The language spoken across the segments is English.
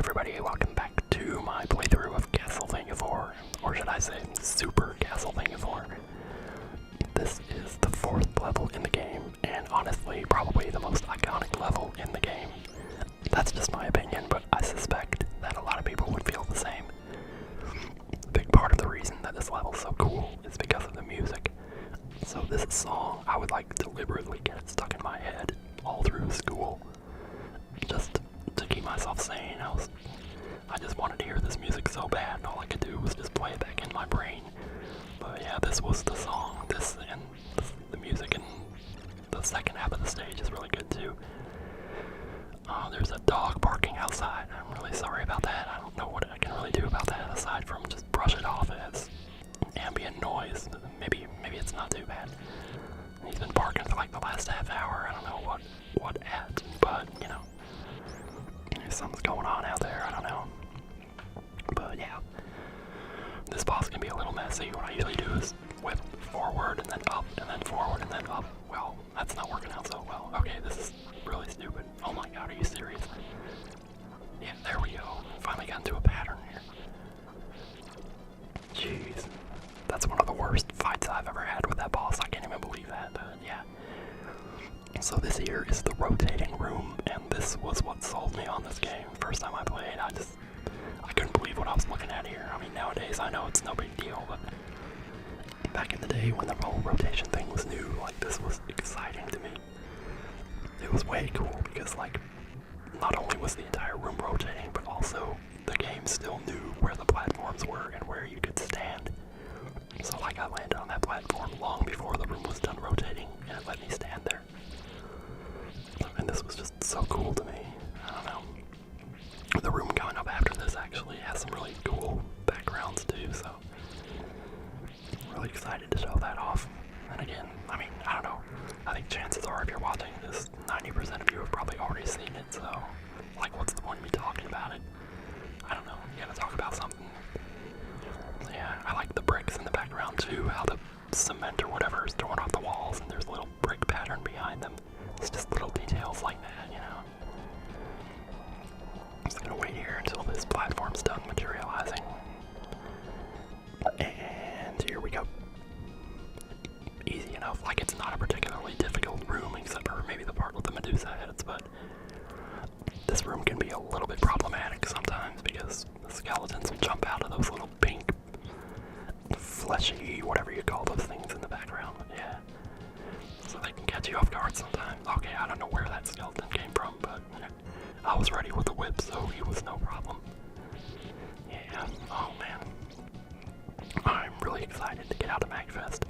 everybody, welcome back to my playthrough of Castlevania 4, or should I say Super Castlevania 4. This is the 4th level in the game, and honestly, probably the most iconic level in the game. That's just my opinion, but I suspect that a lot of people would feel the same. A big part of the reason that this level is so cool is because of the music. So this song, I would like deliberately get it stuck in my head all through school, just to keep myself sane. I just wanted to hear this music so bad, and all I could do was just play it back in my brain. But yeah, this was the song. This and the music in the second half of the stage is really good too. There's a dog barking outside. I'm really sorry about that. I don't know what I can really do about that aside from just brush it off as ambient noise. Maybe it's not too bad. He's been barking for like the last half hour. I don't know what at, but you know, something's going on out there. I don't know. But yeah, this boss can be a little messy. What I usually do is whip forward and then up and then forward and then up. Well, that's not working out so well. Okay, this is really stupid. Oh my god, are you serious? Yeah, there we go. Finally got into a pattern here. Jeez. That's one of the worst fights I've ever had with that boss. I can't even believe that, but yeah. So this here is the rotating room, and this was what sold me on this game. First time I played, I couldn't believe what I was looking at here. I mean, nowadays I know it's no big deal, but back in the day when the whole rotation thing was new, like, this was exciting to me. It was way cool because, like, not only was the entire room rotating, but also the game still knew where the platforms were and where you could stand. So, like, I landed on that platform long before the room was done rotating, and it let me stand there. And this was just so cool to me. I don't know. The room coming up after this actually has some really cool backgrounds too, so I'm really excited to show that off. And again, I mean, I don't know. I think chances are if you're watching this, 90% of you have probably already seen it, so like, what's the point of me talking about it? I don't know. You gotta talk about something. Yeah, I like the bricks in the background too, how the cement or whatever is thrown off the walls and there's a little brick pattern behind them. It's just little details like that, you know. I'm just gonna wait here until this platform's done materializing. And here we go. Easy enough, like it's not a particularly difficult room except for maybe the part with the Medusa heads, but this room can be a little bit problematic sometimes because the skeletons will jump out of those little pink, fleshy, whatever you call those things in the background, but yeah. So they can catch you off guard sometimes. Okay, I don't know where that skeleton came from, but I was ready with the whip, so he was no problem. Yeah, oh man. I'm really excited to get out of MagFest.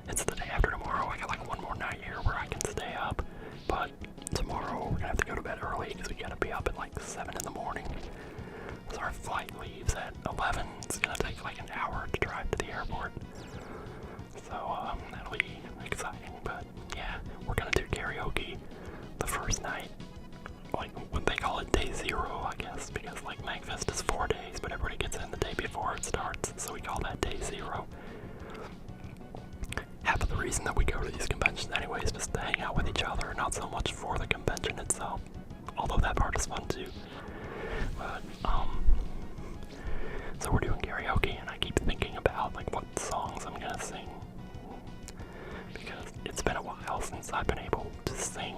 It's the day after tomorrow. I got like one more night here where I can stay up, but tomorrow we're gonna have to go to bed early because we gotta be up at like 7 in the morning. So our flight leaves at 11. It's gonna take like an hour to drive to the airport. So that'll be exciting, but yeah, we're gonna do karaoke the first night. Like, when they call it day 0, I guess, because like MagFest is 4 days, but everybody gets in the day before it starts, so we call that day 0. Half of the reason that we go to these conventions anyway is just to hang out with each other, not so much for the convention itself, although that part is fun too. But so we're doing karaoke, and I keep thinking about like what songs I'm gonna sing, because it's been a while since I've been able to sing.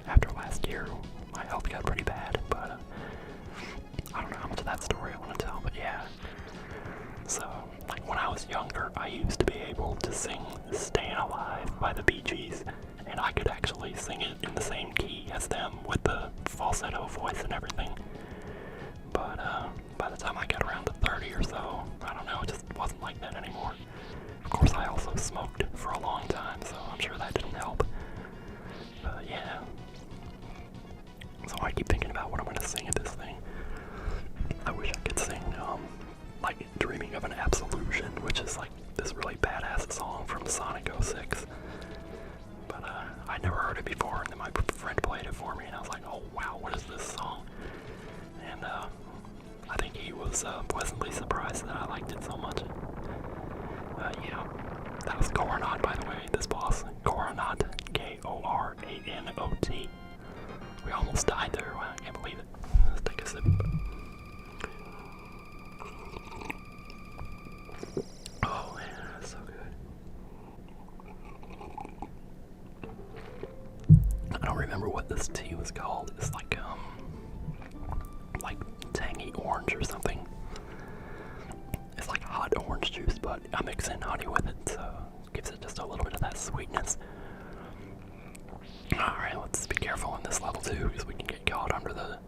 After last year, my health got pretty bad, but I don't know how much of that story I want to tell, but yeah. So, like, when I was younger, I used to be able to sing Stayin' Alive by the Bee Gees, and I could actually sing it in the same key as them with the falsetto voice and everything. But by the time I got around to 30 or so, I don't know, it just wasn't like that anymore. Of course, I also smoked for a long time, so I'm sure that didn't help. But yeah. So I keep thinking about what I'm gonna sing at this thing. I wish I could sing, like, Dreaming of an Absolution, which is like this really badass song from Sonic 06. But I'd never heard it before, and then my friend played it for me, and I was like, oh wow, what is this song? And I think he was pleasantly surprised that I liked it so much. Yeah, that was Coronat, by the way, this boss. Coronat, K-O-R-A-N-O-T. We almost died what this tea was called. It's like tangy orange or something. It's like hot orange juice, but I mix in honey with it, so it gives it just a little bit of that sweetness. Alright, let's be careful in this level too, because we can get caught under the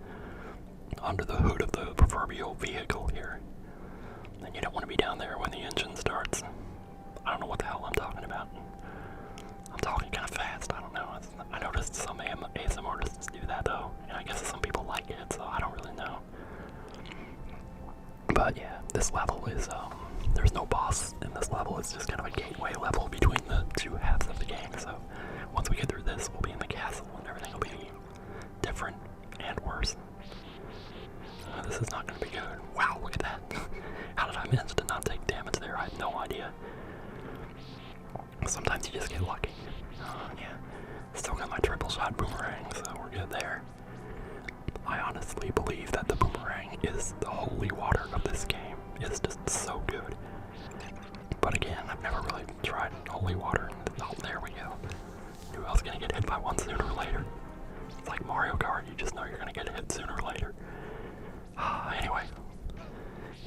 hood of the proverbial vehicle here. And you don't want to be down there when the engine starts. I don't know what the hell I'm talking about. I'm talking kind of fast, I don't know. I noticed some ASM artists do that though, and I guess some people like it, so I don't really know. But yeah, this level is, there's no boss in this level. It's just kind of a gateway level between the two halves of the game, so once we get through this, we'll be in the castle and everything will be different and worse. This is not going to be good. Wow, look at that. How did I manage to not take damage there? I have no idea. Sometimes you just get lucky. Yeah. Still got my triple shot boomerang, so we're good there. I honestly believe that the boomerang is the holy water of this game. It's just so good. But again, I've never really tried holy water. Oh, there we go. Knew I was gonna get hit by one sooner or later. It's like Mario Kart, you just know you're gonna get hit sooner or later. Anyway.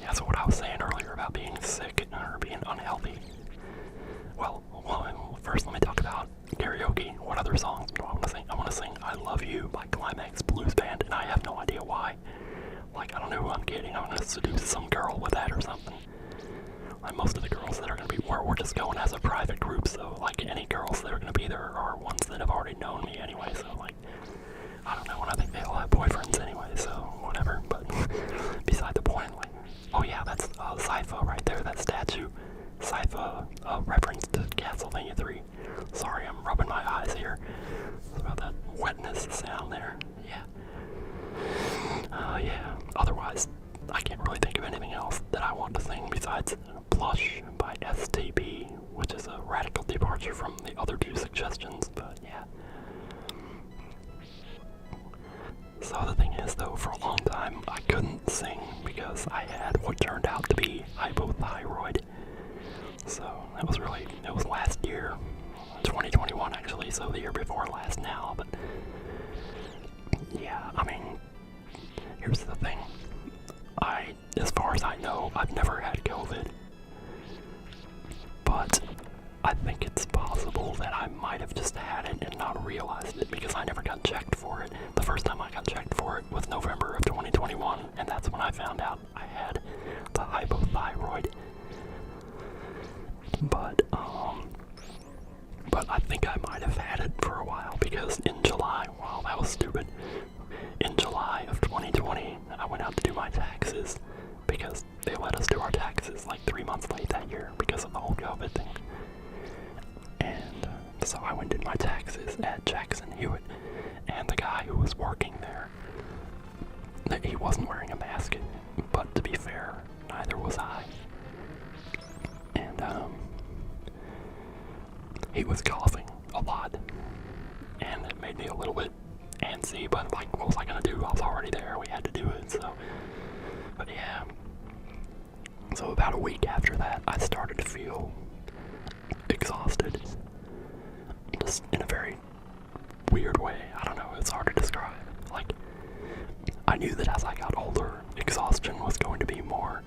Yeah, so what I was saying earlier about being sick or being unhealthy. Well, first let me talk about karaoke. What other songs do I want to sing? I want to sing I Love You by Climax Blues Band, and I have no idea why. Like, I don't know who I'm kidding. I'm going to seduce some girl with that or something. Like, most of the girls that are going to be, we're just going as a private group, so, like, any girls that are going to be there are ones that have already known me anyway, so, like, I don't know, and I think they all have boyfriends anyway, so, whatever, but beside the point, like, oh yeah, that's Sypha right there, that statue. Sypha, reference to Castlevania 3. Sorry, I'm rubbing my eyes here. It's about that wetness sound there. Yeah. Yeah. Otherwise, I can't really think of anything else that I want to sing besides Blush by STP, which is a radical departure from the other two suggestions, but yeah. So the thing is, though, for a long time, I couldn't sing because I had what turned out to be hypothyroid. So that was really, it was last year, 2021 actually, so the year before last now, but yeah, I mean, here's the thing, as far as I know, I've never had COVID, but I think it's possible that I might have just had it and not realized it because I never got checked for it. The first time I got checked for it was November of 2021, and that's when I found out I had the hypothyroid. But I think I might have had it for a while because in July, wow, that was stupid. In July of 2020, I went out to do my taxes because they let us do our taxes like 3 months late that year because of the whole COVID thing. And so I went and did my taxes at Jackson Hewitt, and the guy who was working there, he wasn't wearing a mask, but to be fair, neither was I. And he was coughing a lot, and it made me a little bit antsy, but like, what was I gonna do? I was already there, we had to do it, so, but yeah. So about a week after that, I started to feel exhausted, just in a very weird way. I don't know, it's hard to describe. Like, I knew that as I got older, exhaustion was going to be more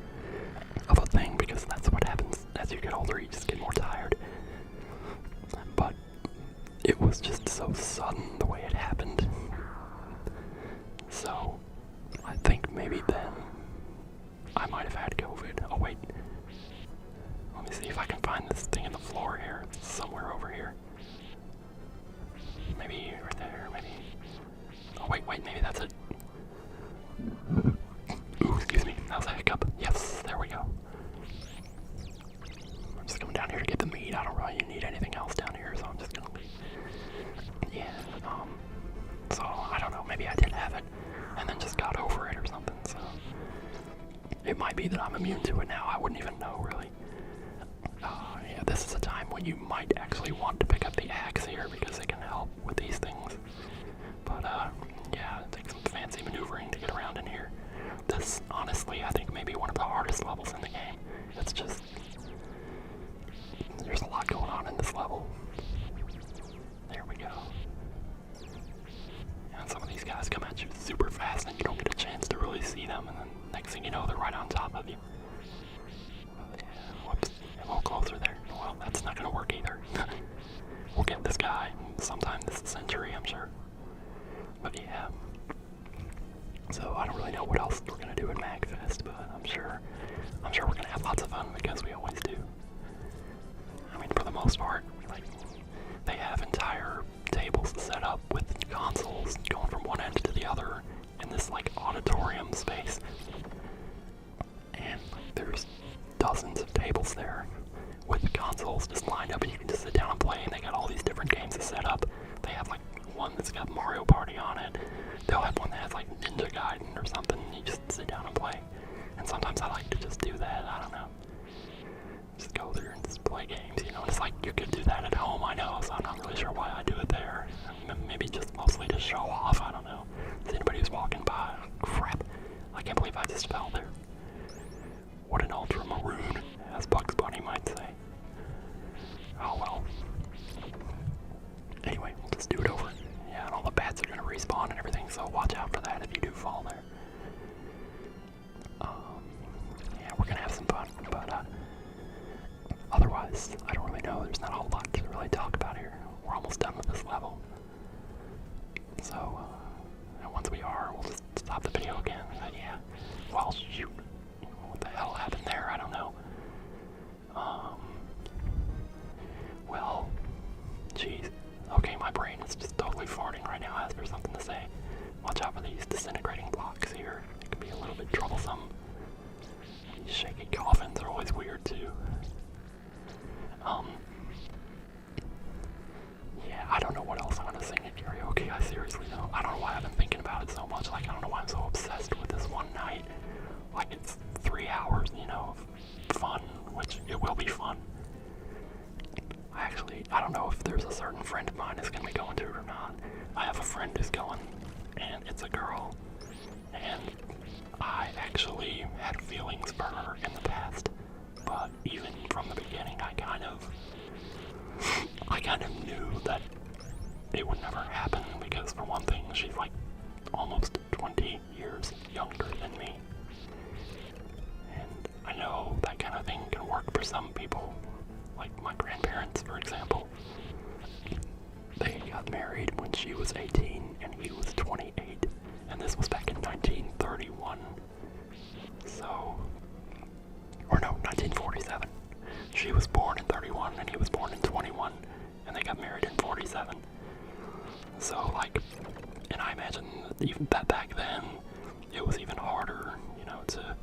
of a thing, because that's what happens as you get older, you just get more tired. But it was just so sudden the way it happened. So I think maybe then I might have had COVID. Oh wait, let me see if I can find this thing in the floor here. It's somewhere over here. Maybe right there, maybe. Oh wait, maybe that's it. Ooh, excuse me, that was a hiccup. Yes, there we go. I'm just coming down here to get the meat. I don't really need anything else down here, so I'm just gonna leave. Yeah, so I don't know, maybe I did have it and then just got over it or something, so it might be that I'm immune to it now. I wouldn't even know, really. Yeah, this is a time when you might actually want to pick up the axe here because it can help with these things. But yeah, it takes some fancy maneuvering to get around in here. This, honestly, I think maybe one of the hardest levels in the game. It's just, there's a lot going on in this level. There we go. guys come at you super fast and you don't get a chance to really see them, and then next thing you know, they're right on top of you. Whoops, a little closer there. Well, that's not gonna work either. We'll get this guy sometime this century, I'm sure. But yeah. So I don't really know what else we're gonna do at MagFest, but I'm sure we're gonna have lots of fun because we always do. I mean, for the most part, they have entire tables set up with consoles going from one end to the other in this auditorium space, and there's dozens of tables there with consoles just lined up, and you can just sit down and play. And they got all these different games set up. They have one that's got Mario Party on it. They'll have one that has Ninja Gaiden or something, and you just sit down and play. And sometimes I like to just do that. I don't know. Just go there and just play games, you know. And it's you could do that at home, I know, so I'm not really sure why I do it there. Maybe just mostly to show off, I don't know. Is anybody who's walking by? Crap. I can't believe I just fell there. What an ultramaroon, as Bugs Bunny might say. Oh well. Anyway, we'll just do it over. Yeah, and all the bats are gonna respawn and everything, so watch out for that if you do fall there. Yeah, we're gonna have some fun, but otherwise, I don't really know. There's not a whole lot to really talk about here. We're almost done with this level. So, and once we are, we'll just stop the video again. Yeah. Well, shoot. What the hell happened there? I don't know. Well, jeez. Okay, my brain is just totally farting right now as there's something to say. Watch out for these disintegrating blocks here. It can be a little bit troublesome. These shaky coffins are always weird too. Yeah, I don't know what else I'm gonna sing at karaoke. I seriously don't. I don't know why I've been thinking about it so much. I don't know why I'm so obsessed with this one night. It's 3 hours, you know, of fun, which it will be fun. I don't know if there's a certain friend of mine who's gonna be going to it or not. I have a friend who's going, and it's a girl, and I actually had feelings for her in the past, but even from the beginning, I kind of knew that it would never happen, because for one thing, she's almost 20 years younger than me. And I know that kind of thing can work for some people, like my grandparents, for example. They got married when she was 18 and he was 28, and this was back in 1931. So, or no, 1947. She was born in 31 and he was born in 21, and they got married in 47. So and I imagine even that back then, it was even harder, you know, to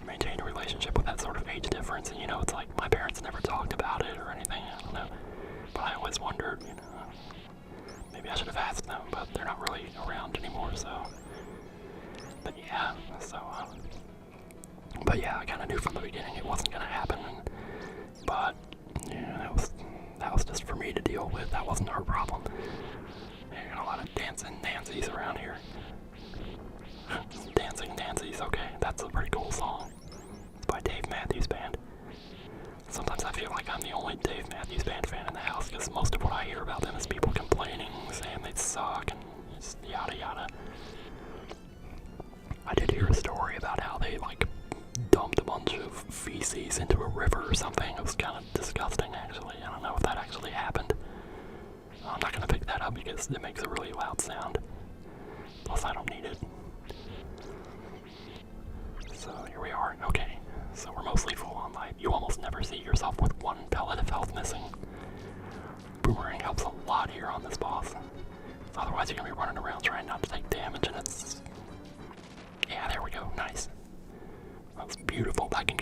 maintain a relationship with that sort of age difference. And you know, it's my parents never talked about it or anything, I don't know. But I always wondered, you know, maybe I should have asked them, but they're not really around anymore, so. But yeah, I kind of knew from the beginning it wasn't gonna happen. But yeah, that was just for me to deal with. That wasn't her problem. Got a lot of dancing Nancy's around here. Dancing Nancy's, okay, that's a pretty cool song. It's by Dave Matthews Band. Sometimes I feel like I'm the only Dave Matthews Band fan in the house, because most of what I hear about them is people complaining, saying they suck, and just yada yada. I did hear a story about how they dumped a bunch of feces into a river or something. It was kind of disgusting, actually. I don't know if that actually happened. I'm not going to pick that up because it makes a really loud sound. Plus, I don't need it. So, here we are. Okay. So, we're mostly full on life. You almost never see yourself with one pellet of health missing. Boomerang helps a lot here on this boss. Otherwise, you're going to be running around trying not to take damage, and it's... Yeah, there we go. Nice. That was beautiful. That can